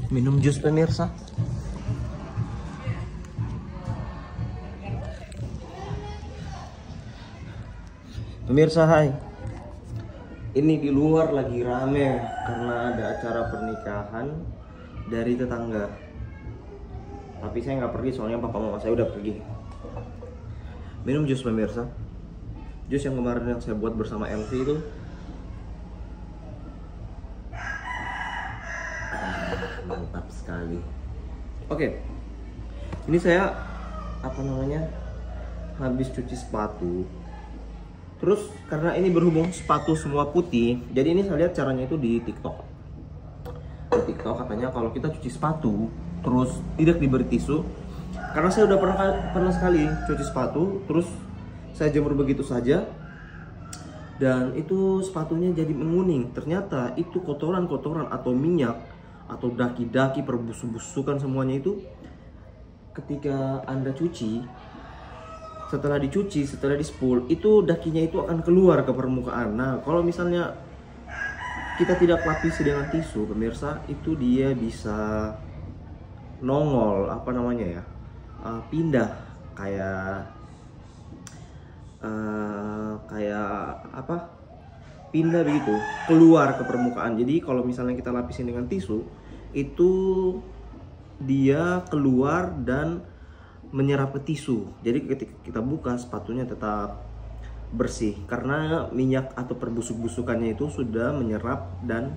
Minum jus pemirsa. Pemirsa, hai. Ini di luar lagi rame karena ada acara pernikahan dari tetangga. Tapi saya nggak pergi soalnya papa mama saya udah pergi. Minum jus pemirsa. Jus yang kemarin yang saya buat bersama MC itu. Mantap sekali. Oke. Ini saya habis cuci sepatu. Terus karena ini berhubung sepatu semua putih, jadi ini saya lihat caranya itu di TikTok. Di TikTok katanya kalau kita cuci sepatu terus tidak diberi tisu, karena saya udah pernah sekali cuci sepatu terus saya jemur begitu saja dan itu sepatunya jadi menguning. Ternyata itu kotoran-kotoran atau minyak atau daki-daki perbusuk-busukan semuanya itu ketika Anda cuci, setelah dicuci, setelah di-spool, itu dakinya itu akan keluar ke permukaan. Nah, kalau misalnya kita tidak lapisi dengan tisu, pemirsa, itu dia bisa nongol, pindah pindah begitu, keluar ke permukaan. Jadi kalau misalnya kita lapisin dengan tisu, itu dia keluar dan menyerap ke tisu. Jadi ketika kita buka, sepatunya tetap bersih karena minyak atau perbusuk-busukannya itu sudah menyerap. Dan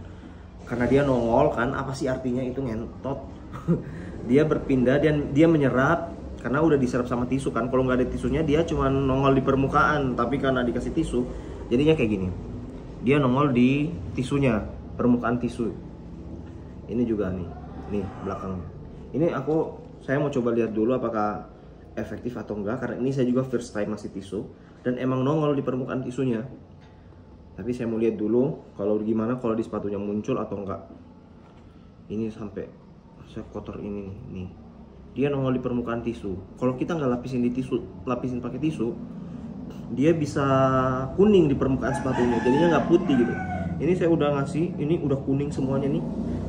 karena dia nongol kan, apa sih artinya itu ngentot. Dia berpindah dan dia menyerap karena udah diserap sama tisu kan. Kalau nggak ada tisunya dia cuma nongol di permukaan, tapi karena dikasih tisu jadinya kayak gini, dia nongol di tisunya, permukaan tisu. Ini juga nih belakangnya. Ini saya mau coba lihat dulu apakah efektif atau enggak, karena ini saya juga first time masih tisu dan emang nongol di permukaan tisunya. Tapi saya mau lihat dulu kalau gimana kalau di sepatunya muncul atau enggak. Ini sampai saya kotor ini nih. Dia nongol di permukaan tisu. Kalau kita nggak lapisin pakai tisu, dia bisa kuning di permukaan sepatunya. Jadinya nggak putih gitu. Ini saya udah ini udah kuning semuanya nih.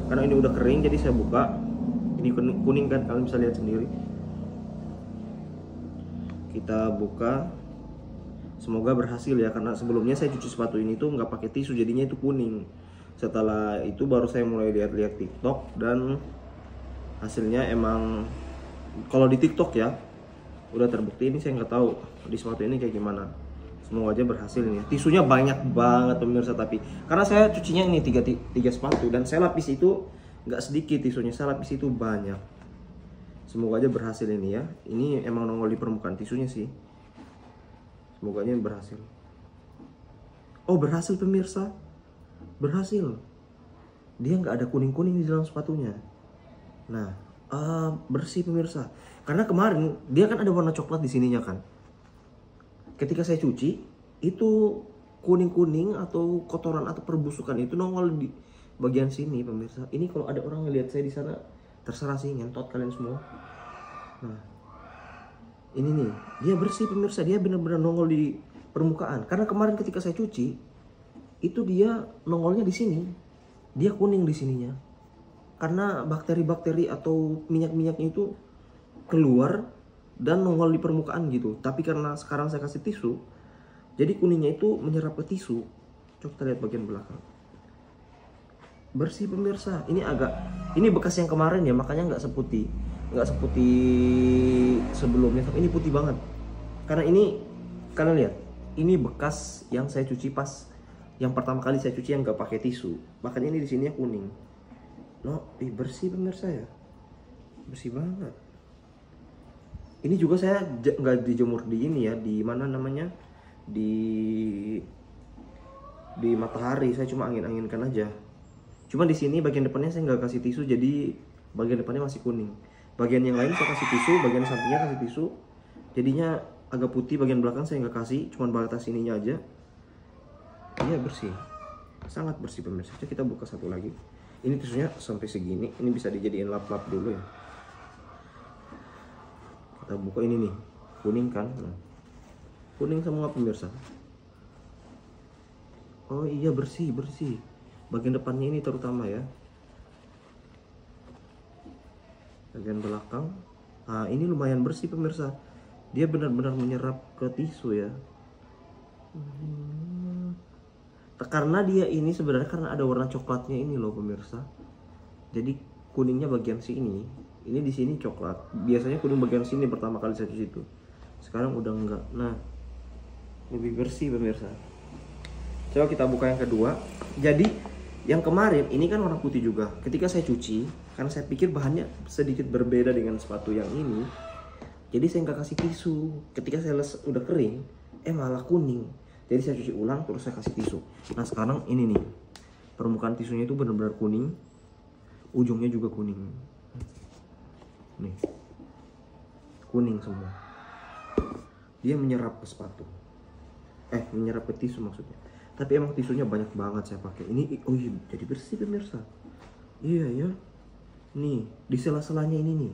Karena ini udah kering, jadi saya buka. Ini kuning kan, kalian bisa lihat sendiri. Kita buka, semoga berhasil ya, karena sebelumnya saya cuci sepatu ini tuh nggak pakai tisu, jadinya itu kuning. Setelah itu baru saya mulai lihat-lihat TikTok dan hasilnya emang kalau di TikTok ya udah terbukti. Ini saya nggak tahu di sepatu ini kayak gimana. Semoga aja berhasil ini. Tisunya banyak banget pemirsa, tapi karena saya cucinya ini tiga sepatu dan saya lapis itu nggak sedikit tisunya, saya lapis itu banyak. Semoga aja berhasil ini ya. Ini emang nongol di permukaan tisunya sih. Semoga aja berhasil. Oh, berhasil pemirsa. Berhasil. Dia nggak ada kuning-kuning di dalam sepatunya. Nah, bersih pemirsa. Karena kemarin dia kan ada warna coklat di sininya kan. Ketika saya cuci, itu kuning-kuning atau kotoran atau perbusukan itu nongol di bagian sini pemirsa. Ini kalau ada orang ngelihat saya di sana, terserah sih, ngentot kalian semua. Nah, ini nih, dia bersih pemirsa, dia benar-benar nongol di permukaan. Karena kemarin ketika saya cuci, itu dia nongolnya di sini, dia kuning di sininya. Karena bakteri-bakteri atau minyak-minyaknya itu keluar dan nongol di permukaan gitu. Tapi karena sekarang saya kasih tisu, jadi kuningnya itu menyerap ke tisu. Coba kita lihat bagian belakang. Bersih pemirsa. Ini bekas yang kemarin ya, makanya nggak seputih sebelumnya. Tapi ini putih banget karena ini, kalian lihat, ini bekas yang saya cuci pas yang pertama kali saya cuci yang nggak pakai tisu, makanya ini di sininya kuning. Bersih pemirsa ya, bersih banget. Ini juga saya nggak dijemur di ini ya, di mana namanya, di matahari. Saya cuma angin-anginkan aja. Cuma di sini bagian depannya saya nggak kasih tisu, jadi bagian depannya masih kuning. Bagian yang lain saya kasih tisu, bagian sampingnya kasih tisu, jadinya agak putih. Bagian belakang saya nggak kasih, cuma batas ininya aja. Iya, bersih, sangat bersih pemirsa. Kita buka satu lagi. Ini tisunya sampai segini, ini bisa dijadiin lap-lap dulu ya. Kita buka ini nih, kuning kan? Nah, kuning semua pemirsa. Oh iya, bersih. Bagian depannya ini terutama ya. bagian belakang. Nah ini lumayan bersih pemirsa, dia benar-benar menyerap ke tisu ya. Karena dia ini sebenarnya karena ada warna coklatnya ini loh pemirsa, jadi kuningnya bagian sini, ini di sini coklat. Biasanya kuning bagian sini pertama kali saya cuci itu, sekarang udah enggak. Nah lebih bersih pemirsa. Coba kita buka yang kedua. Jadi yang kemarin ini kan warna putih juga. Ketika saya cuci, karena saya pikir bahannya sedikit berbeda dengan sepatu yang ini, jadi saya nggak kasih tisu. Ketika saya udah kering, malah kuning. Jadi saya cuci ulang terus saya kasih tisu. Nah sekarang ini nih, permukaan tisunya itu benar-benar kuning, ujungnya juga kuning. Nih, kuning semua. Dia menyerap ke sepatu. Menyerap ke tisu maksudnya. Tapi emang tisunya banyak banget saya pakai. Ini oh iya, jadi bersih pemirsa. Iya ya. Nih, di sela-selanya ini nih,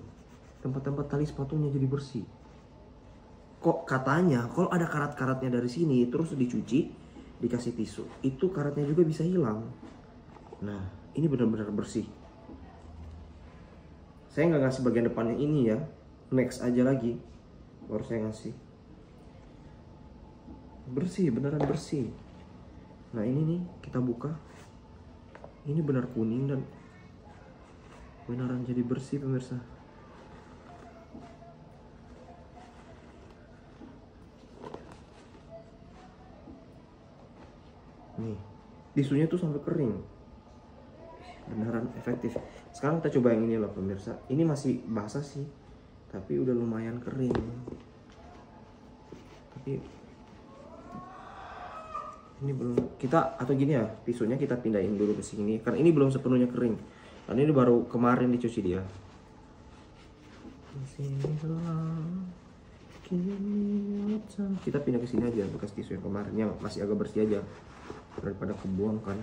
tempat-tempat tali sepatunya jadi bersih. Kok katanya kalau ada karat-karatnya dari sini terus dicuci, dikasih tisu, itu karatnya juga bisa hilang. Nah, ini benar-benar bersih. Saya nggak ngasih bagian depannya ini ya, next aja lagi baru saya ngasih. Bersih, beneran bersih. Nah ini nih kita buka, ini benar kuning dan beneran jadi bersih pemirsa. Nih tisunya tuh sampai kering, beneran efektif. Sekarang kita coba yang ini loh pemirsa. Ini masih basah sih, tapi udah lumayan kering. Tapi ini belum kita, atau gini ya, tisunya kita pindahin dulu ke sini karena ini belum sepenuhnya kering. Karena ini baru kemarin dicuci dia. Kita pindah ke sini aja bekas tisu yang kemarin yang masih agak bersih aja, daripada kebuang kan,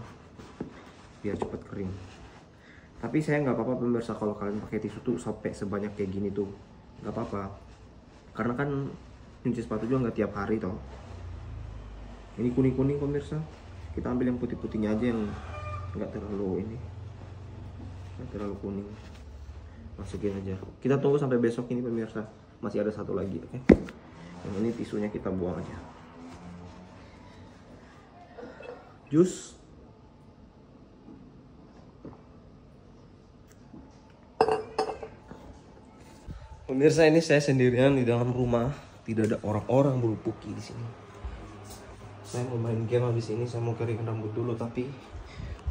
biar cepat kering. Tapi saya nggak apa-apa pemirsa kalau kalian pakai tisu tuh sampai sebanyak kayak gini tuh nggak apa-apa, karena kan nyuci sepatu juga nggak tiap hari toh. Ini kuning-kuning pemirsa, kita ambil yang putih-putihnya aja yang nggak terlalu ini, nggak terlalu kuning, masukin aja. Kita tunggu sampai besok ini pemirsa, masih ada satu lagi. Oke, yang ini tisunya kita buang aja. Jus. Pemirsa, ini saya sendirian di dalam rumah, tidak ada orang-orang bulu puki di sini. Saya mau main game habis ini, saya mau kering rambut dulu, tapi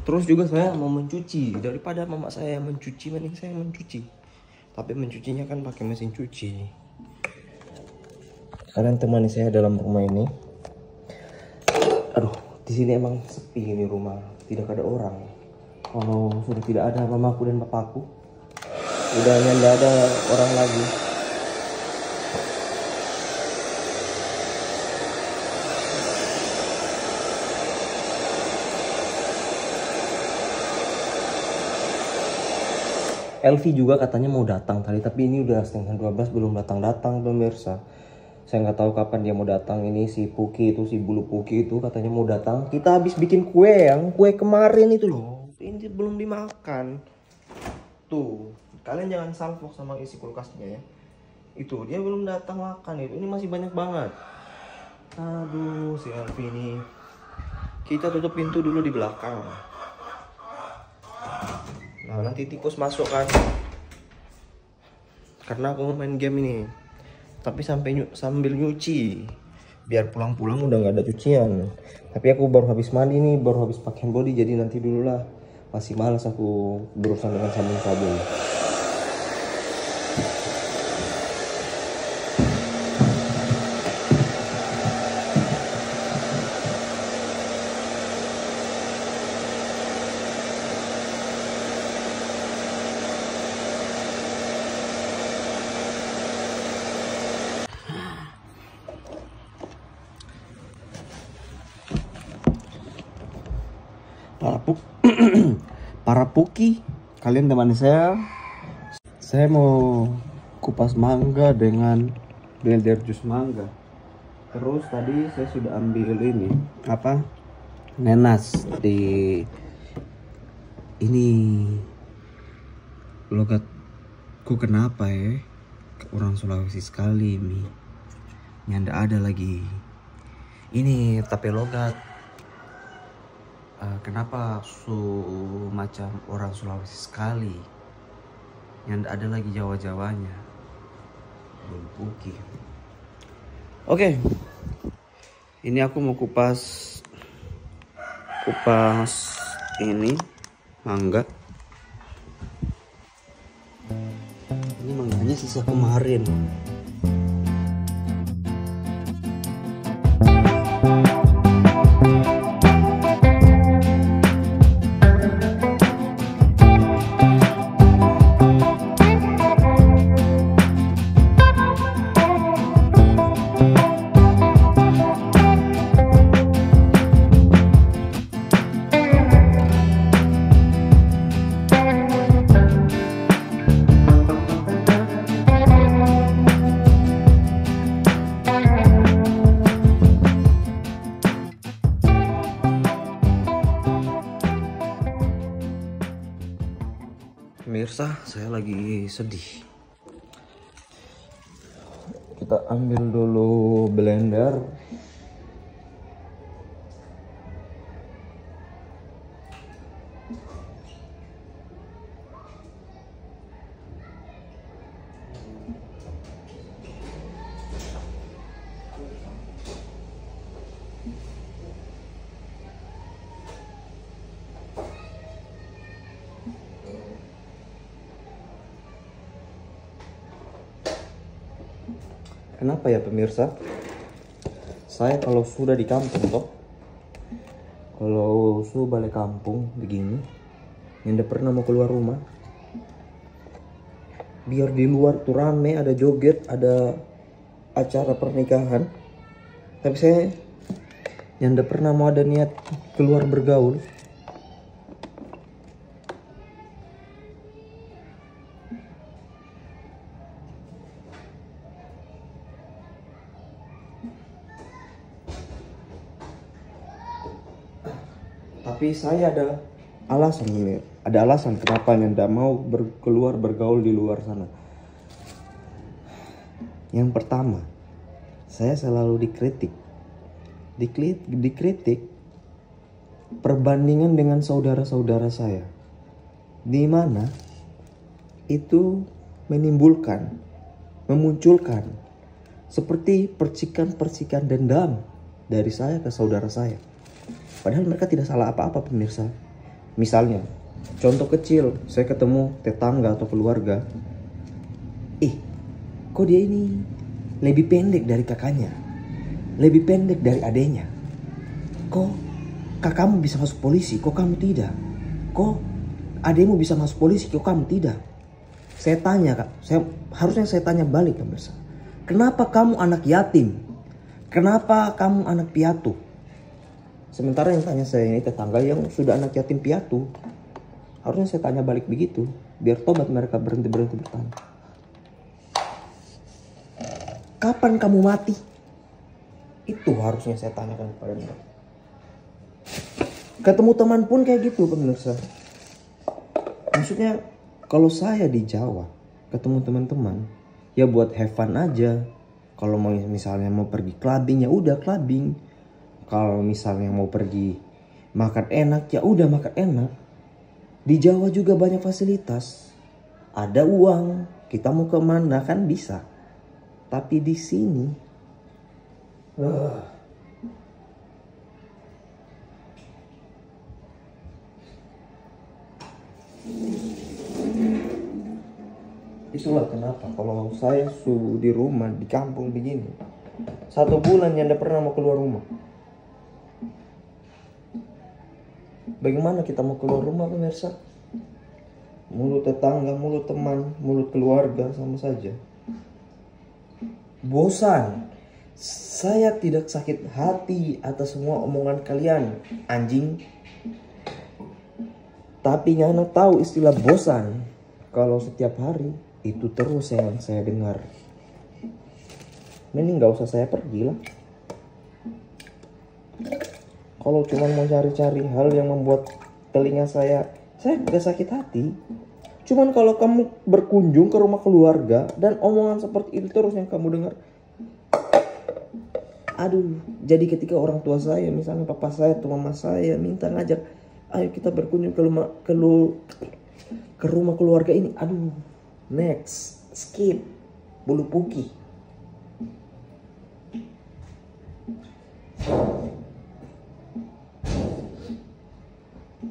terus juga saya mau mencuci. Daripada mama saya mencuci, mending saya mencuci. Tapi mencucinya kan pakai mesin cuci. Kalian temani saya dalam rumah ini. Aduh, di sini emang sepi ini rumah, tidak ada orang. Kalau sudah tidak ada mamaku dan papaku, udah nggak ada orang lagi. Elvi juga katanya mau datang tadi, tapi ini udah setengah 12 belum datang-datang pemirsa. Saya nggak tahu kapan dia mau datang. Ini si Puki itu, si bulu Puki itu katanya mau datang. Kita habis bikin kue, yang kue kemarin itu loh, ini belum dimakan. Tuh, kalian jangan salfok sama isi kulkasnya ya. Itu dia belum datang makan itu. Ini masih banyak banget. Aduh, si Elvi ini. Kita tutup pintu dulu di belakang. Nah, nanti tikus masuk kan. Karena aku main game ini. Tapi sambil nyuci. Biar pulang-pulang udah nggak ada cucian. Tapi aku baru habis mandi nih, baru habis pakai body, jadi nanti dulu lah. Masih malas aku berurusan dengan sabun-sabun. Para Puki, kalian teman saya mau kupas mangga dengan blender jus mangga. Terus tadi saya sudah ambil ini apa, nenas di ini logat Kok kenapa ya? Orang Sulawesi sekali mi. Nyanda ada lagi. Ini tape logat. Kenapa macam orang Sulawesi sekali? Nyanda ada lagi Jawa-Jawanya. Belum puki. Oke. Ini aku mau kupas ini mangga. Ini mangganya sisa kemarin. Pemirsa, saya lagi sedih. Kita ambil dulu blender. Kenapa ya pemirsa? Saya kalau sudah di kampung toh, kalau sudah balik kampung begini, yang tidak pernah mau keluar rumah, biar di luar tuh rame, ada joget, ada acara pernikahan, tapi saya yang tidak pernah mau ada niat keluar bergaul. Tapi saya ada alasan kenapa tidak mau keluar bergaul di luar sana. Yang pertama, saya selalu dikritik perbandingan dengan saudara-saudara saya, di mana itu memunculkan seperti percikan-percikan dendam dari saya ke saudara saya. Padahal mereka tidak salah apa-apa pemirsa. Misalnya, contoh kecil, saya ketemu tetangga atau keluarga. Kok dia ini lebih pendek dari kakaknya? Lebih pendek dari adenya? Kok kakakmu bisa masuk polisi, kok kamu tidak? Kok ademu bisa masuk polisi, kok kamu tidak? Saya tanya kak, harusnya saya tanya balik pemirsa. Kenapa kamu anak yatim? Kenapa kamu anak piatu? Sementara yang tanya saya ini tetangga yang sudah anak yatim piatu. Harusnya saya tanya balik begitu, biar tobat mereka berhenti bertanya. Kapan kamu mati? Itu harusnya saya tanyakan kepada mereka. Ketemu teman pun kayak gitu pemirsa. Maksudnya kalau saya di Jawa ketemu teman-teman, ya buat have fun aja. Kalau mau misalnya mau pergi clubbing, ya udah clubbing. Kalau misalnya mau pergi makan enak, ya udah makan enak. Di Jawa juga banyak fasilitas. Ada uang, kita mau kemana kan bisa. Tapi di sini, itulah kenapa kalau saya di rumah, di kampung begini, 1 bulan yang tidak pernah mau keluar rumah. Bagaimana kita mau keluar rumah pemirsa? Mulut tetangga, mulut teman, mulut keluarga sama saja. Bosan. Saya tidak sakit hati atas semua omongan kalian, anjing. Tapi Nyana tahu istilah bosan. Kalau setiap hari itu terus yang saya dengar. Mending gak usah saya pergi lah. Kalau cuma mau cari-cari hal yang membuat telinga saya gak sakit hati. Cuman kalau kamu berkunjung ke rumah keluarga dan omongan seperti itu terus yang kamu dengar, aduh, jadi ketika orang tua saya, misalnya papa saya atau mama saya minta ngajak, ayo kita berkunjung ke rumah keluarga ini, aduh, next, skip, bulu puki.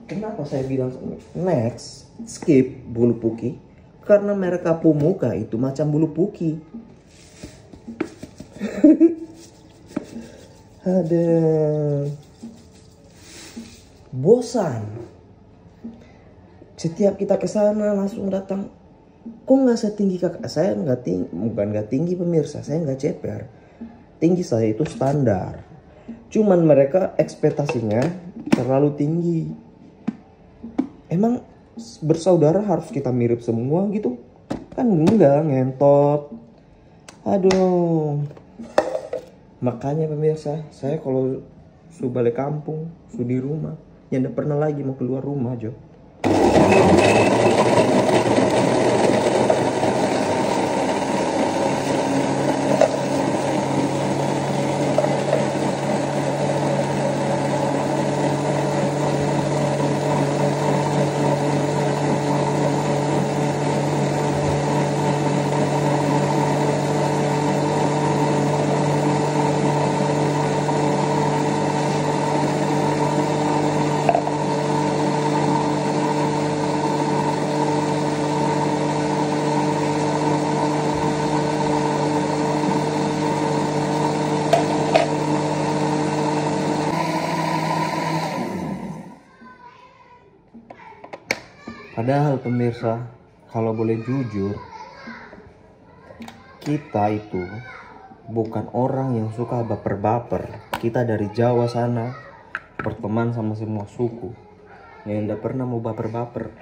Kenapa saya bilang next, skip, bulu puki? Karena mereka pemuka itu macam bulu puki. Ada bosan. Setiap kita ke sana langsung datang. Kok nggak setinggi kakak saya? Nggak tinggi, bukan nggak tinggi pemirsa. Saya nggak ceper. Tinggi saya itu standar. Cuman mereka ekspektasinya terlalu tinggi. Emang bersaudara harus kita mirip semua gitu? Kan enggak, ngentot. Aduh. Makanya pemirsa, saya kalau balik kampung, di rumah, ya nggak pernah lagi mau keluar rumah, Jo. Padahal pemirsa, kalau boleh jujur, kita itu bukan orang yang suka baper-baper. Kita dari Jawa sana, berteman sama semua suku, yang tidak pernah mau baper-baper.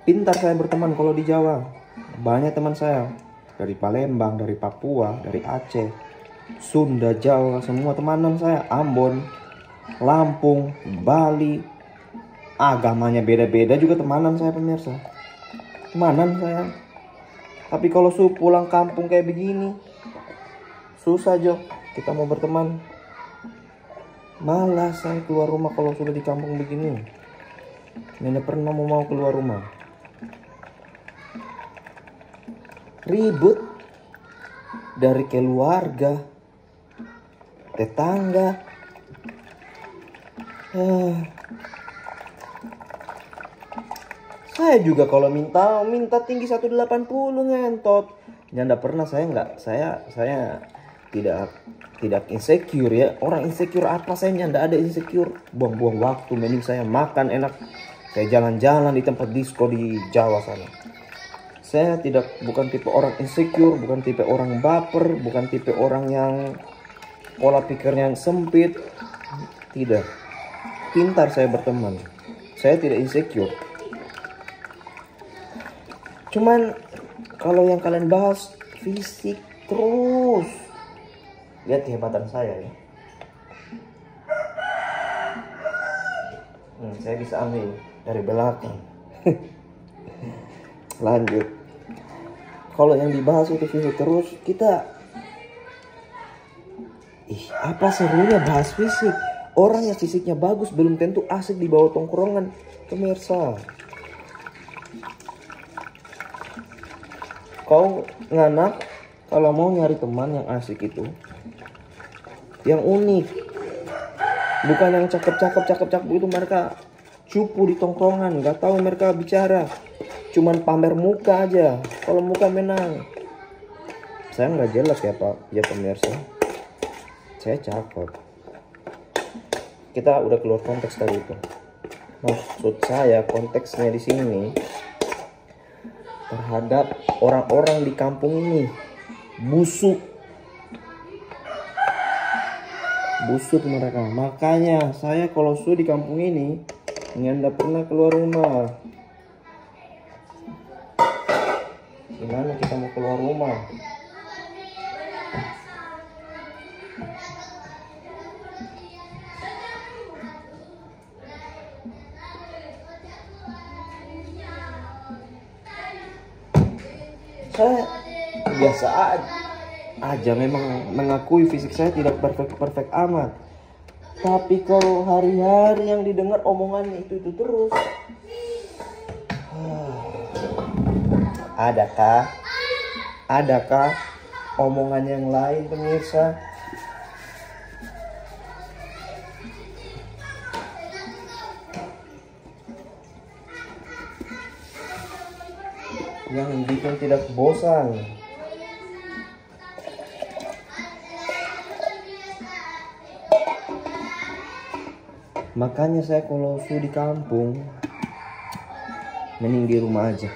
Pintar saya berteman kalau di Jawa. Banyak teman saya, dari Palembang, dari Papua, dari Aceh, Sunda, Jawa, semua temanan saya. Ambon, Lampung, Bali. Agamanya beda-beda juga temanan saya pemirsa. Temanan saya. Tapi kalau pulang kampung kayak begini, susah Jo, kita mau berteman. Malas saya keluar rumah kalau sudah di kampung begini. Nggak pernah mau keluar rumah. Ribut dari keluarga, tetangga. Saya juga kalau minta tinggi 180 ngentot. Ya enggak pernah, saya tidak insecure ya. Orang insecure apa, saya enggak ada insecure. Buang-buang waktu, mending saya makan enak. Saya jalan-jalan di tempat disco di Jawa sana. Saya bukan tipe orang insecure, bukan tipe orang baper, bukan tipe orang yang pola pikirnya yang sempit. Tidak. Pintar saya berteman. Saya tidak insecure. Cuman kalau yang kalian bahas fisik terus, lihat kehebatan saya ya. Saya bisa ambil dari belakang. Lanjut. Kalau yang dibahas itu fisik terus, kita apa serunya bahas fisik? Orang yang fisiknya bagus belum tentu asik di bawah tongkrongan, pemirsa. Kau nganak kalau mau nyari teman yang asik itu, yang unik, bukan yang cakep itu. Mereka cupu di tongkrongan, nggak tahu mereka bicara, cuman pamer muka aja. Kalau muka menang. Saya nggak jelas ya Pak, ya pemirsa. Saya cakep. Kita udah keluar konteks tadi itu. Maksud saya konteksnya di sini terhadap orang-orang di kampung ini busuk mereka. Makanya saya kalau di kampung ini nggak pernah keluar rumah. Gimana kita mau keluar rumah? Saya biasa aja memang mengakui fisik saya tidak perfect amat. Tapi kalau hari-hari yang didengar omongannya itu terus. Adakah omongan yang lain, pemirsa? Yang bikin tidak bosan. Makanya saya kalau di kampung mending di rumah aja.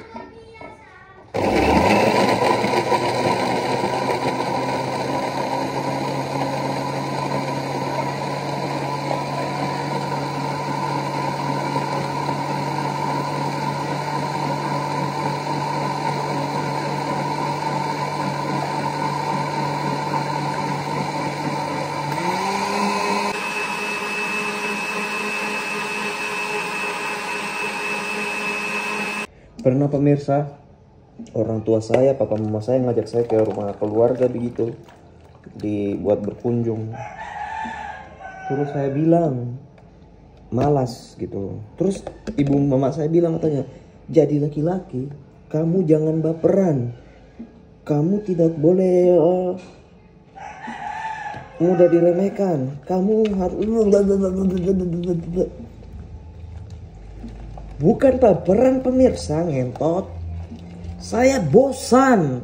Pernah pemirsa, orang tua saya, papa mama saya ngajak saya ke rumah keluarga begitu, dibuat berkunjung. Terus saya bilang malas gitu. Terus ibu mama saya bilang katanya, jadi laki-laki kamu jangan baperan, kamu tidak boleh mudah diremehkan, kamu harus bukan baperan pemirsa, ngentot. Saya bosan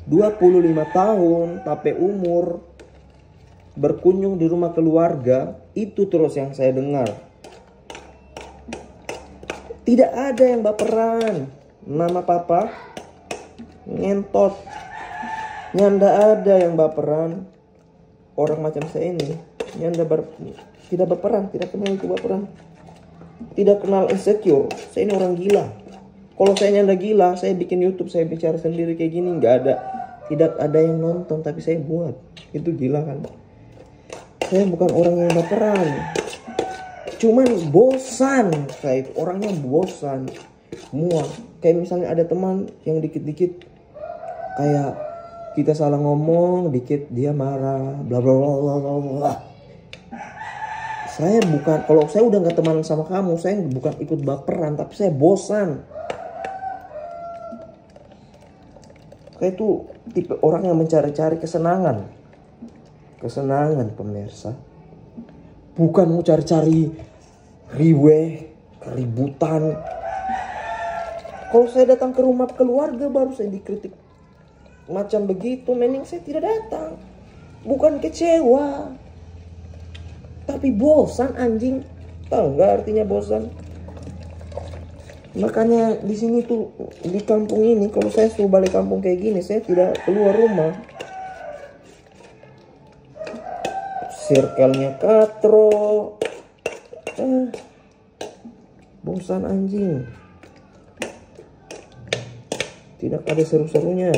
25 tahun tapi umur berkunjung di rumah keluarga, itu terus yang saya dengar. Tidak ada yang baperan, nama papa ngentot. Nyanda ada yang baperan. Orang macam saya ini nyanda tidak baperan, tidak kenal itu baperan. Tidak kenal insecure. Saya ini orang gila. Kalau saya nyanda gila, saya bikin YouTube, saya bicara sendiri kayak gini, tidak ada yang nonton, tapi saya buat. Itu gila kan? Saya bukan orang yang baperan, cuman bosan. Saya itu orangnya bosan, muak. Kayak misalnya ada teman yang dikit-dikit kayak kita salah ngomong dikit dia marah, bla bla bla bla bla. Saya bukan, kalau saya udah nggak teman sama kamu, saya bukan ikut baperan, tapi saya bosan. Saya itu tipe orang yang mencari-cari kesenangan. Kesenangan pemirsa. Bukan mau cari-cari riweh, keributan. Kalau saya datang ke rumah keluarga baru saya dikritik macam begitu, mending saya tidak datang. Bukan kecewa, tapi bosan anjing. Tahu nggak artinya bosan? Makanya di sini tuh, di kampung ini, kalau saya suruh balik kampung kayak gini, saya tidak keluar rumah. Circle-nya katro. Bosan anjing. Tidak ada seru-serunya.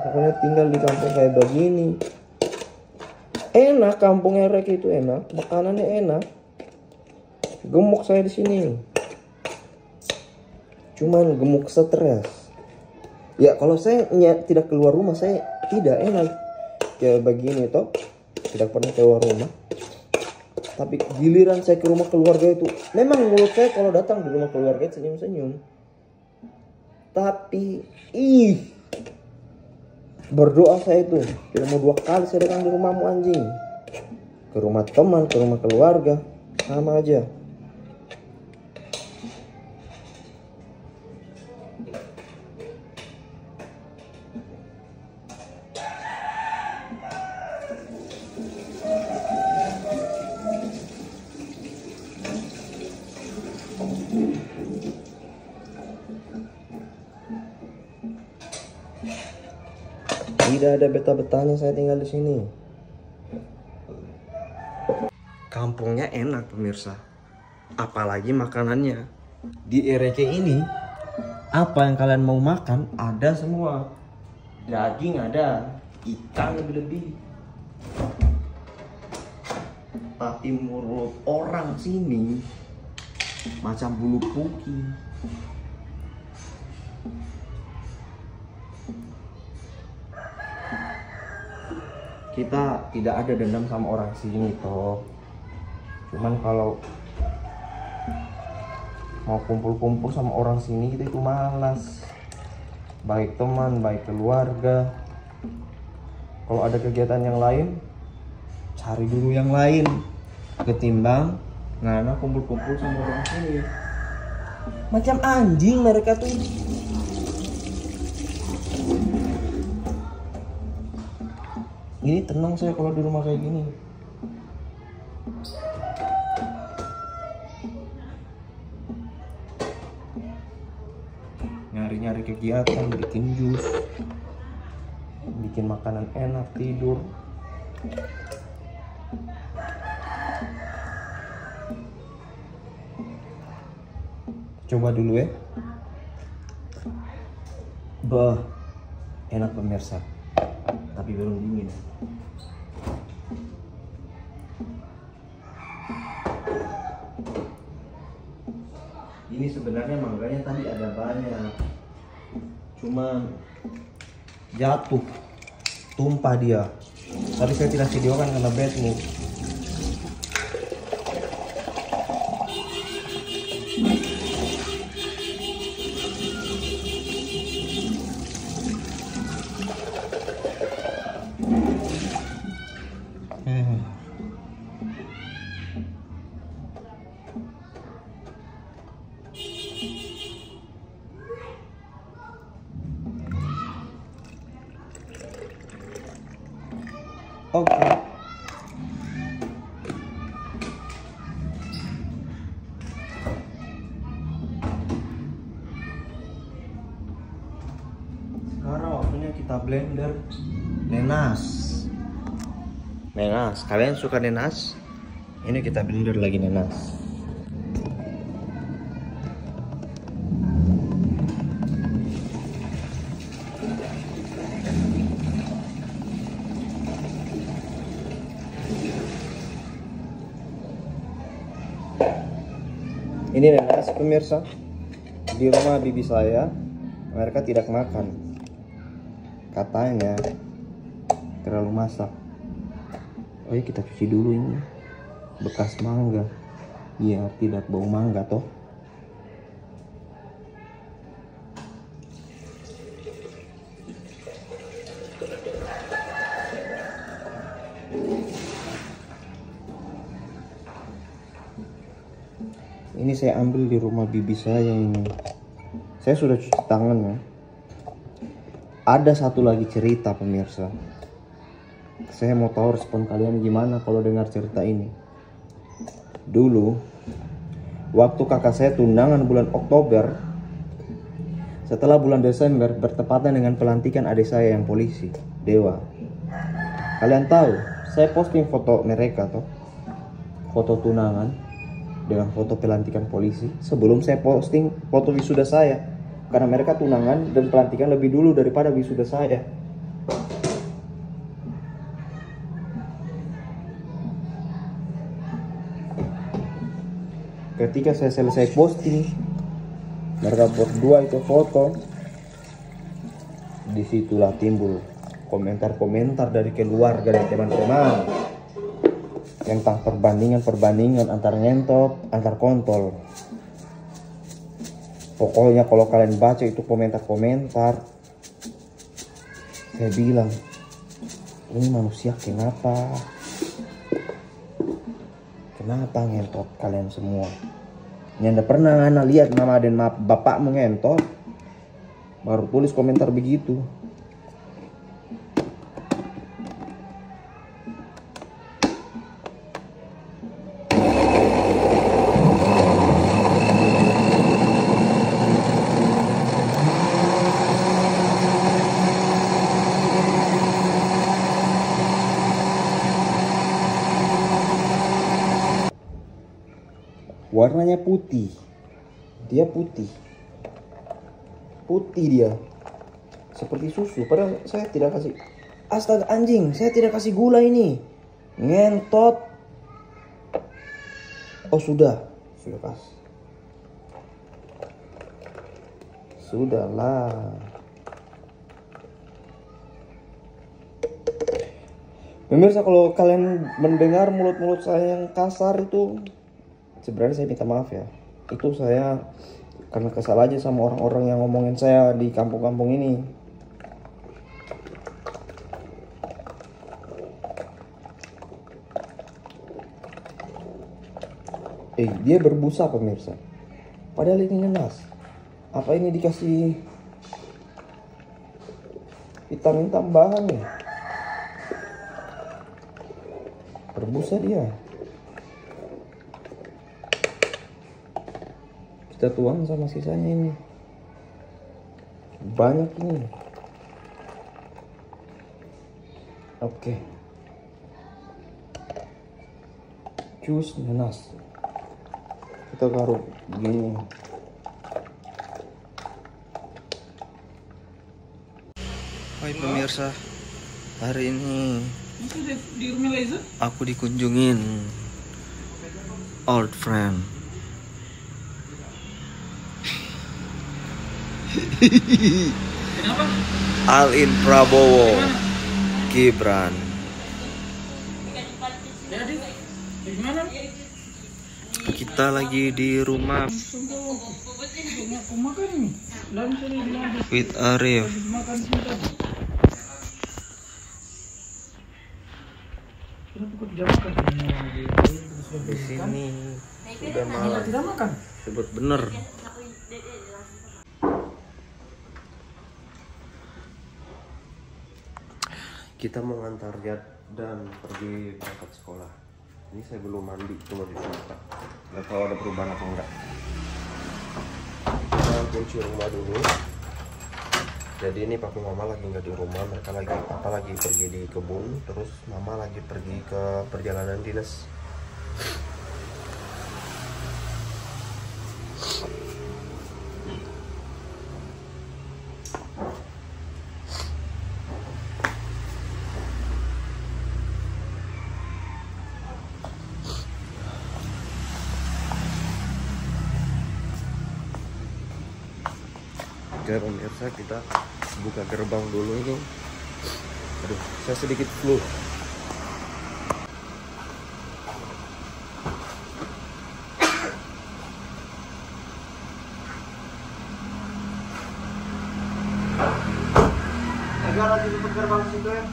Pokoknya tinggal di kampung kayak begini. Enak, kampung Erek itu enak, makanannya enak. Gemuk saya di sini. Cuman gemuk stres. Ya kalau saya tidak keluar rumah, saya tidak enak kayak begini toh. Tidak pernah keluar rumah. Tapi giliran saya ke rumah keluarga itu, memang mulut saya kalau datang di rumah keluarga senyum-senyum. Tapi berdoa saya itu tidak mau 2 kali saya datang di rumahmu anjing. Ke rumah teman, ke rumah keluarga, sama aja. Tidak ada betah-betahnya saya tinggal di sini. Kampungnya enak pemirsa, apalagi makanannya. Di Ereke ini, apa yang kalian mau makan ada semua. Daging ada, ikan lebih-lebih. Tapi mulut orang sini macam bulu puki. Kita tidak ada dendam sama orang sini toh. Cuman kalau mau kumpul-kumpul sama orang sini kita itu malas. Baik teman, baik keluarga. Kalau ada kegiatan yang lain, cari dulu yang lain. Ketimbang Ngana kumpul-kumpul sama orang sini. Macam anjing mereka tuh. Ini tenang saya kalau di rumah kayak gini. Nyari-nyari kegiatan, bikin jus, bikin makanan enak, tidur. Coba dulu ya. Bah, enak pemirsa. Tapi belum dingin. Ini sebenarnya mangganya tadi ada banyak, cuma jatuh, tumpah dia. Tadi saya tidak videokan karena bad mood. Oke. Sekarang waktunya kita blender nenas. Nenas, kalian suka nenas? Ini kita blender lagi nenas. Ini nenas pemirsa. Di rumah bibi saya, mereka tidak makan. Katanya terlalu masak. Oh ya, kita cuci dulu ini. Bekas mangga. Biar tidak bau mangga toh. Ini saya ambil di rumah bibi saya ini. Saya sudah cuci tangan ya. Ada satu lagi cerita pemirsa. Saya mau tahu respon kalian gimana kalau dengar cerita ini. Dulu, waktu kakak saya tunangan bulan Oktober, setelah bulan Desember bertepatan dengan pelantikan adik saya yang polisi, Dewa. Kalian tahu, saya posting foto mereka toh, foto tunangan dengan foto pelantikan polisi sebelum saya posting foto wisuda saya, karena mereka tunangan dan pelantikan lebih dulu daripada wisuda saya. Ketika saya selesai posting, mereka berdua itu foto, disitulah timbul komentar-komentar dari keluarga dan teman-teman tentang perbandingan antar ngentot, antar kontol. Pokoknya kalau kalian baca itu komentar-komentar, saya bilang, ini manusia kenapa ngentot kalian semua? Nyanda pernah anak lihat mama dan bapak mengentot, baru tulis komentar begitu. Warnanya putih, dia putih dia seperti susu. Padahal saya tidak kasih, astaga anjing, saya tidak kasih gula ini, ngentot. Oh sudah kasih. Sudahlah. Pemirsa, kalau kalian mendengar mulut-mulut saya yang kasar itu, sebenarnya saya minta maaf ya. Itu saya karena kesal aja sama orang-orang yang ngomongin saya di kampung-kampung ini. Dia berbusa pemirsa. Padahal ini nanas. Apa ini dikasih vitamin tambahan ya? Berbusa dia. Kita tuang sama sisanya ini. Banyak ini. Oke. Jus nanas. Kita garuk begini. Hai pemirsa, hari ini aku dikunjungin old friend. Kenapa? Alin Prabowo Gibran. Jadi, gimana? Kita lagi di rumah Aku makan nih. Lalu saya bilang with Arif. makan sebentar. Kenapa kok tidak makan? Di sini udah malam. Tidak makan. Sebut bener. Kita mau ngantar Jad dan pergi berangkat sekolah. Ini saya belum mandi, cuma di muka. Nggak tahu ada perubahan apa enggak. Kita kunci rumah dulu. Jadi ini papa mama lagi nggak di rumah, mereka lagi papa lagi pergi di kebun, terus mama lagi pergi ke perjalanan dinas. Oke pemirsa, kita buka gerbang dulu ini. Aduh, saya sedikit flu. Agak lagi tutup gerbang situ ya.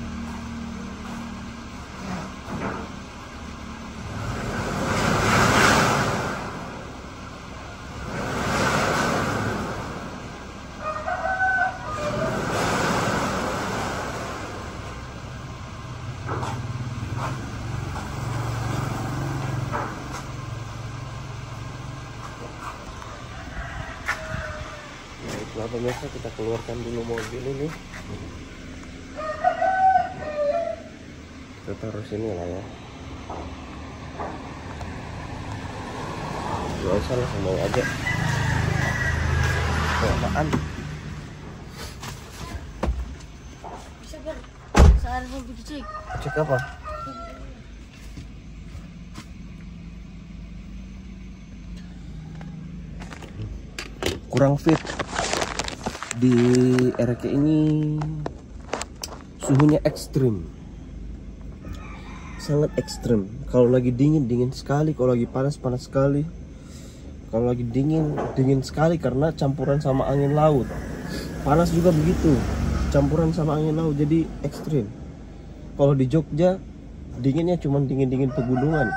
Baiklah pemirsa, kita keluarkan dulu mobil ini. Kita taruh sini lah ya. Gak usah langsung bawa aja. Kelamaan. Bisa ber, sekarang mau dicek. Cek apa? Kurang fit. Di RK ini suhunya ekstrim, sangat ekstrim. Kalau lagi dingin sekali, kalau lagi panas sekali, kalau lagi dingin sekali karena campuran sama angin laut. Panas juga begitu, campuran sama angin laut, jadi ekstrim. Kalau di Jogja dinginnya cuma dingin pegunungan,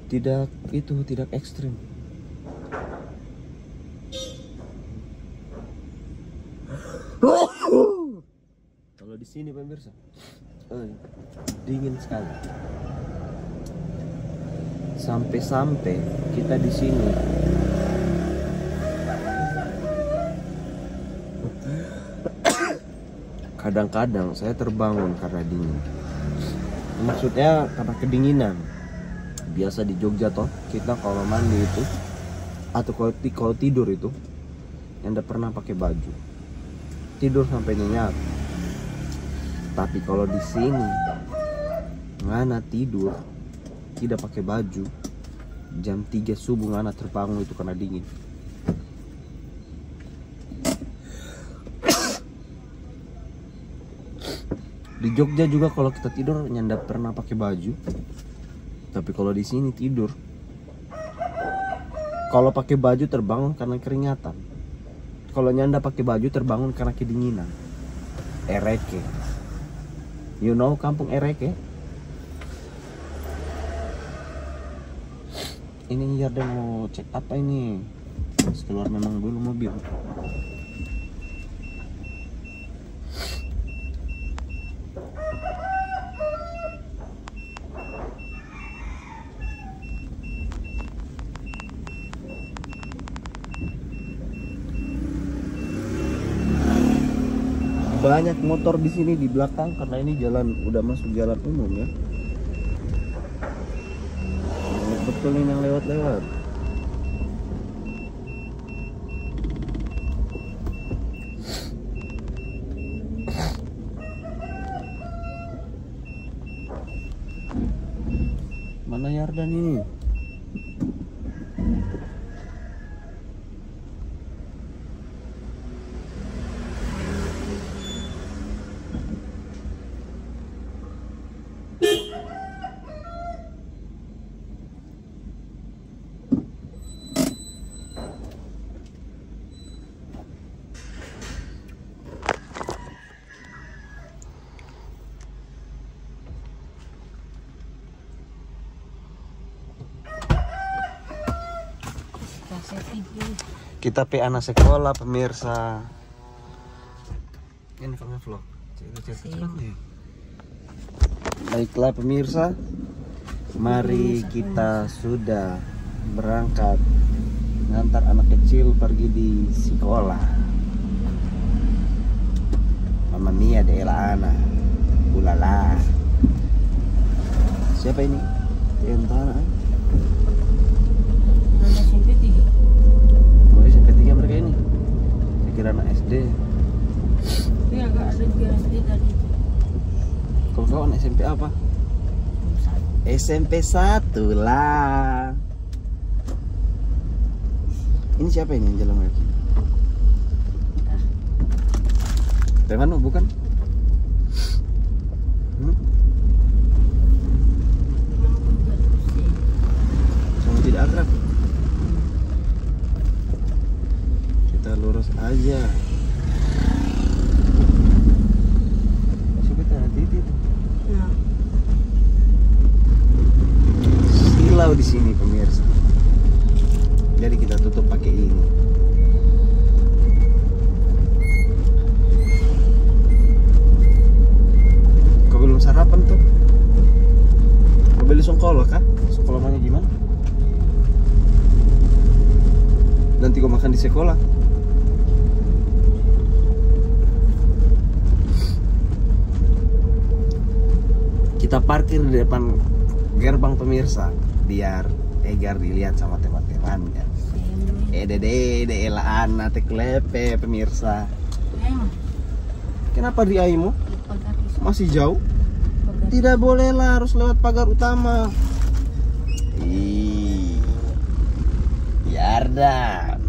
tidak ekstrim. Kalau di sini pemirsa, dingin sekali. Sampai kita di sini kadang-kadang saya terbangun karena dingin. Maksudnya karena kedinginan. Biasa di Jogja toh, kita kalau mandi itu atau kalau tidur itu yang pernah pakai baju. Tidur sampai nyenyak. Tapi kalau di sini ngana tidur tidak pakai baju, jam 3 subuh ngana terbangun itu karena dingin. Di Jogja juga kalau kita tidur nyanda pernah pakai baju. Tapi kalau di sini tidur, kalau pakai baju terbangun karena keringatan. Kalau nyanda pakai baju terbangun karena kedinginan. Ereke. You know kampung Ereke? Ini Yarden mau cek apa ini? Harus keluar memang dulu mobil. Banyak motor di sini di belakang karena ini jalan udah masuk jalan umum ya. Banyak betul ini yang lewat-lewat. Mana Yardan ini? Kita pe anak sekolah pemirsa. Ini vlog. Baiklah pemirsa, mari kita sudah berangkat ngantar anak kecil pergi di sekolah. Mama Mia de la Ana, ulala. Siapa ini? Tentara. Mereka ini saya kira anak SD. Ini agak ada juga SD tadi. Kalau kau anak SMP apa? SMP 1 lah. Ini siapa ini yang jalan lagi? Teman bukan? Sama tidak akrab. Kita lurus aja. Coba tadi itu. Nah, Silau di sini pemirsa. Jadi kita tutup pakai ini. Kau belum sarapan tuh? Kau beli songkolo kah? Songkolo namanya gimana? Nanti kau makan di sekolah. Kita parkir di depan gerbang pemirsa biar Egar dilihat sama teman-temannya. De la Ana te klepe pemirsa. Kenapa di Aimu? Masih jauh? Tidak boleh lah, harus lewat pagar utama. Yardan.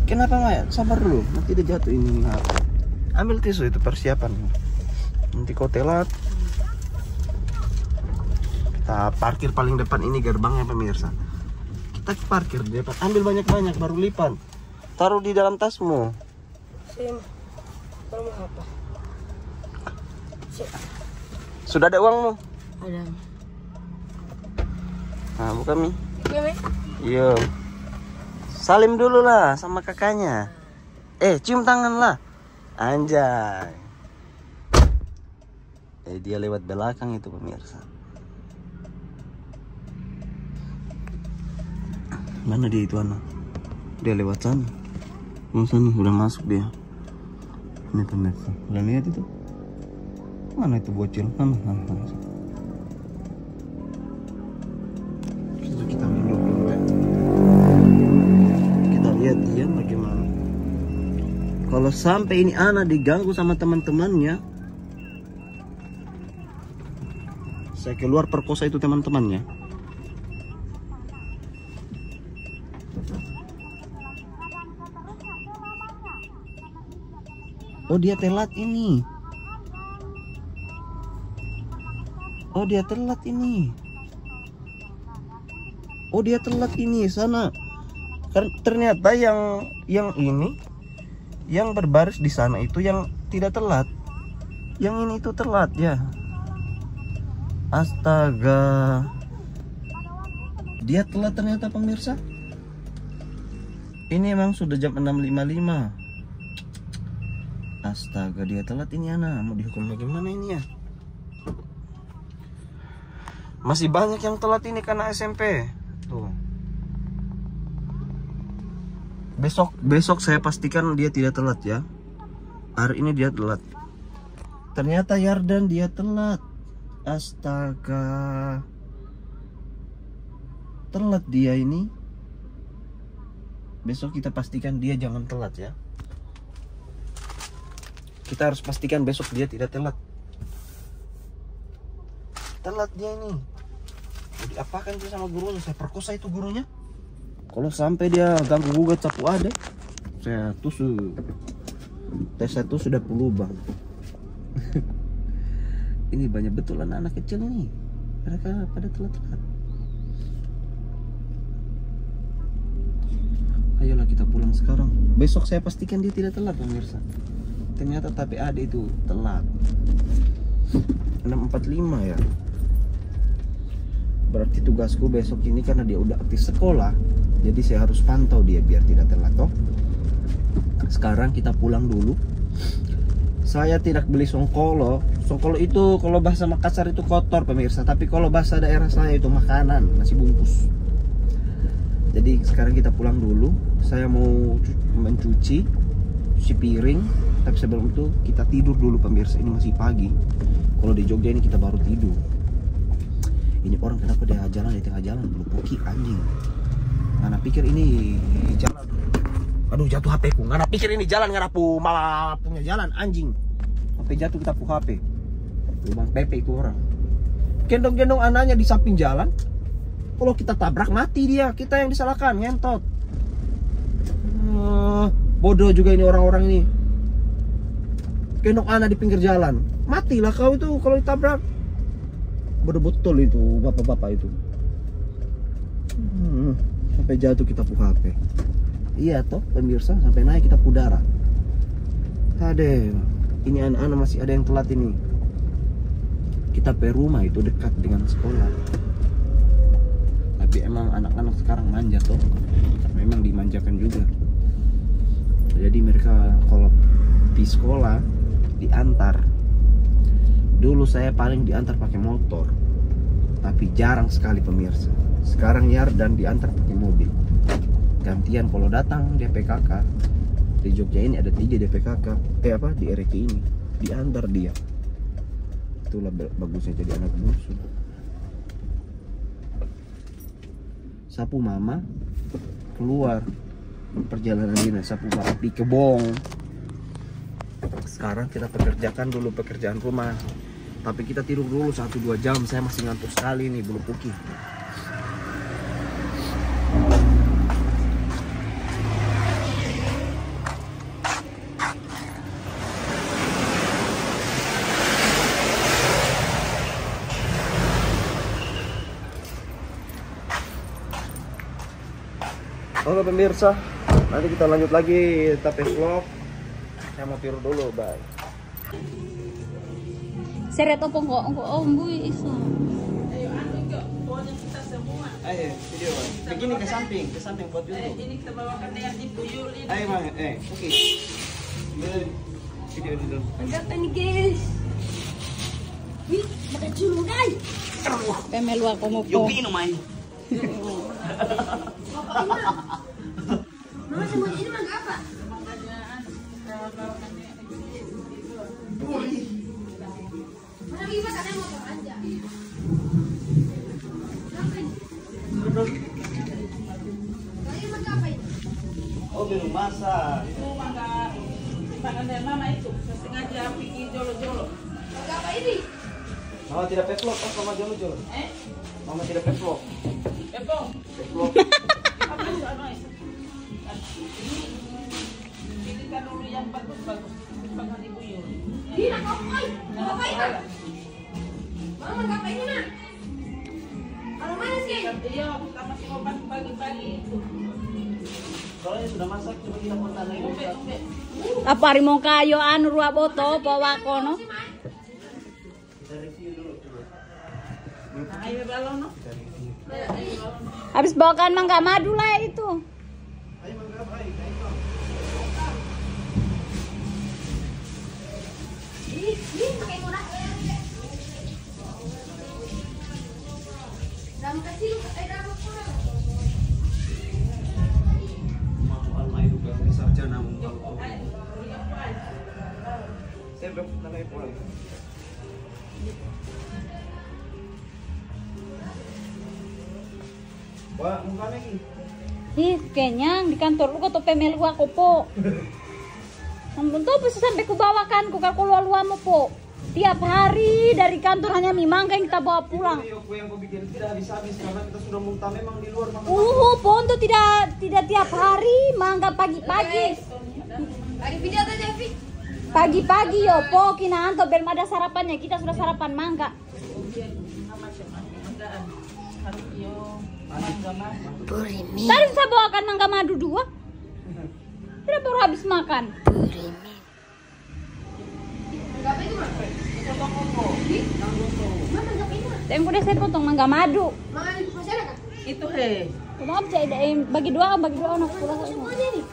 Kenapa Maya? Sabar dulu, nanti dia jatuh ini. Ambil tisu itu persiapan. Nanti kau telat. Kita parkir paling depan, ini gerbangnya pemirsa. Kita parkir di depan. Ambil banyak-banyak baru lipat. Taruh di dalam tasmu. Sim, kalau mau apa? Sudah ada uangmu? Ada. Nah, buka Mi. Iya, Mi. Yo. Salim dulu lah sama kakaknya. Cium tangan lah. Anjay. Dia lewat belakang itu pemirsa. Mana dia itu anak? Dia lewat sana. Sana udah masuk dia. Ini pemirsa. Udah lihat itu? Mana itu bocil? Mana? Kita mundur dulu ya. Kita lihat dia bagaimana. Kalau sampai ini anak diganggu sama teman-temannya, saya keluar perkosa itu teman-temannya. Oh dia telat ini. Oh dia telat ini. Oh dia telat ini sana. Ternyata yang ini, yang berbaris di sana itu yang tidak telat. Yang ini itu telat ya. Astaga. Dia telat ternyata pemirsa. Ini emang sudah jam 6.55. Astaga dia telat ini anak. Mau dihukum bagaimana ini ya? Masih banyak yang telat ini karena SMP. Tuh. Besok saya pastikan dia tidak telat ya. Hari ini dia telat. Ternyata Yardan dia telat. Astaga. Telat dia ini. Besok kita pastikan dia jangan telat ya. Kita harus pastikan besok dia tidak telat. Telat dia ini. Jadi apakan dia sama gurunya? Saya perkosa itu gurunya. Kalau sampai dia ganggu gugat sapu adek, saya tusuk. Tes satu sudah pelubang. Ini banyak betul anak-anak kecil nih. Mereka pada telat-telat. Ayolah kita pulang sekarang. Besok saya pastikan dia tidak telat pemirsa. Ternyata tapi adek itu telat. 6.45 ya. Berarti tugasku besok ini karena dia udah aktif sekolah, jadi saya harus pantau dia biar tidak telat toh. Sekarang kita pulang dulu. Saya tidak beli songkolo. Songkolo itu kalau bahasa Makassar itu kotor pemirsa, tapi kalau bahasa daerah saya itu makanan, nasi bungkus. Jadi sekarang kita pulang dulu. Saya mau mencuci piring, tapi sebelum itu kita tidur dulu pemirsa. Ini masih pagi. Kalau di Jogja ini kita baru tidur. Ini orang kenapa dia jalan di tengah jalan? Belum puki anjing. Ngana pikir ini jalan. Aduh jatuh HP ku. Ngana pikir ini jalan ngana punya jalan anjing. HP jatuh kita pu HP. Lubang Pepe itu orang. Gendong-gendong anaknya di samping jalan. Kalau kita tabrak mati dia. Kita yang disalahkan, ngentot. Bodoh juga ini orang-orang ini. Gendong anak di pinggir jalan. Matilah kau itu kalau ditabrak. Betul itu bapak-bapak itu. Sampai jatuh kita pu HP. Iya toh pemirsa, sampai naik kita pudara. Tade, ini anak-anak masih ada yang telat ini. Kita pe rumah itu dekat dengan sekolah. Tapi emang anak-anak sekarang manja toh. Memang dimanjakan juga. Jadi mereka kalau di sekolah diantar. Dulu saya paling diantar pakai motor, tapi jarang sekali pemirsa. Sekarang Yardan diantar pakai mobil. Gantian kalau datang DPKK. Di Jogja ini ada 3 DPKK. Di RK ini diantar dia. Itulah bagusnya jadi anak bungsu. Sapu mama keluar perjalanan dinas, sapu api kebong. Sekarang kita pekerjakan dulu pekerjaan rumah. Tapi kita tidur dulu 1-2 jam. Saya masih ngantuk sekali nih, belum puki. Oke pemirsa, nanti kita lanjut lagi tapi vlog. Saya mau tidur dulu, bye. Seret opo mbui iso. Ayo yuk, pokoknya kita semua. Ayo video, begini ke samping buat YouTube. Ini kita bawakan dengan ibu Yuli. Ayo bang, oke. Video dulu. Berapa nih guys? Wih, ada culu guys. Pemelu ako mo po. Yung pino man. Mama semua ini mang apa? Mana iba katanya motor aja. Oh belum masak. Itu makanan dari mama itu. Sengaja bikin jolo-jolo. Apa ini? Mama tidak peplok, mama jolo-jolo. Mama tidak peplok. Epong. Peplok. Apa itu Anoy? Pilihkan dulu yang bagus-bagus. Mama ngapain ini, Mak? Kalau mana sih? Iya, kita masih mau pagi-pagi itu. Soalnya sudah masak, coba kita potong lagi. Umbe. Apa harimau kayo anu rua boto bawa kono. Kita review dulu. Nah, ayo balon no. Habis bawakan mangga madu lah itu. Ayo mangga baik, ayo. Ini pakai murah. Dalam kecil, dalam kurang. Mau almai juga sarjana mau. Saya belum nalai pulang. Wah, muka lagi. Ih, kenyang di kantor lu kata pemelu aku po. Namun tuh bisa sampai ku bawakan ku kalau luamu po. Tiap hari dari kantor hanya mie mangga yang kita bawa pulang. Kue yang kau bikin tidak habis-habis karena kita sudah muntah memang di luar makan. Po untuk tidak tiap hari mangga pagi-pagi. Lagi video tuh, Devi. Pagi-pagi yo po kina anto belum ada sarapannya, kita sudah sarapan mangga. Harus yo mangga mas. Tadi saya bawakan mangga madu 2. Tidak baru habis makan. Enggak apa itu, Mak? Mama enggak apa itu, Mak? Yang udah saya potong mangga madu. Makan di masyarakat. Itu he. Maaf saya bagi dua anak pulang semua. Semuanya nih.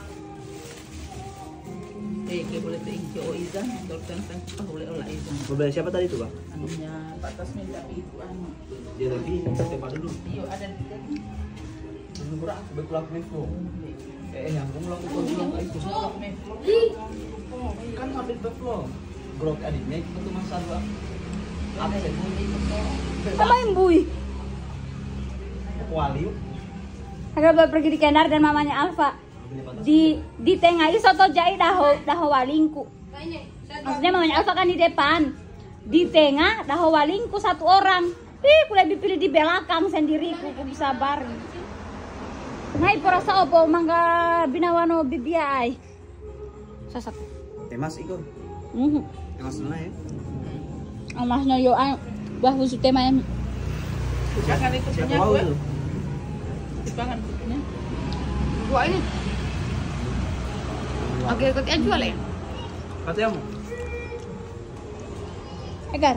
Kayak boleh tinggi izan, dorkan kan boleh olah izan. Mobil siapa tadi tuh, Bang? Anunya batas minta itu anu. Dia lagi setiap hari dulu. Iyo ada di sini. Murah, bekulak info. Yang kamu lakukan bilang itu. Kan habis bevlog. Grok adiknya itu tuh masa dua. Apa sih? Apa yang bui? Kuali. Agak pergi di Kendar dan mamanya Alfa. Di tengah itu soto jahit daho walingku. Maksudnya mamanya Alfa kan di depan. Di tengah daho walingku 1 orang. Aku lebih pilih di belakang sendiriku, aku bisa bareng. Ngai porasa opo mangga binawano bibiai. Sasak. Temas ikut. Temas mana ya? Amasnya yo wah khusus tema yang Jangan itu punya Siapa gue. itu? Dipangan punya. Gua ini. Oke, ikut aja jual ya. Katanya mau. Egar.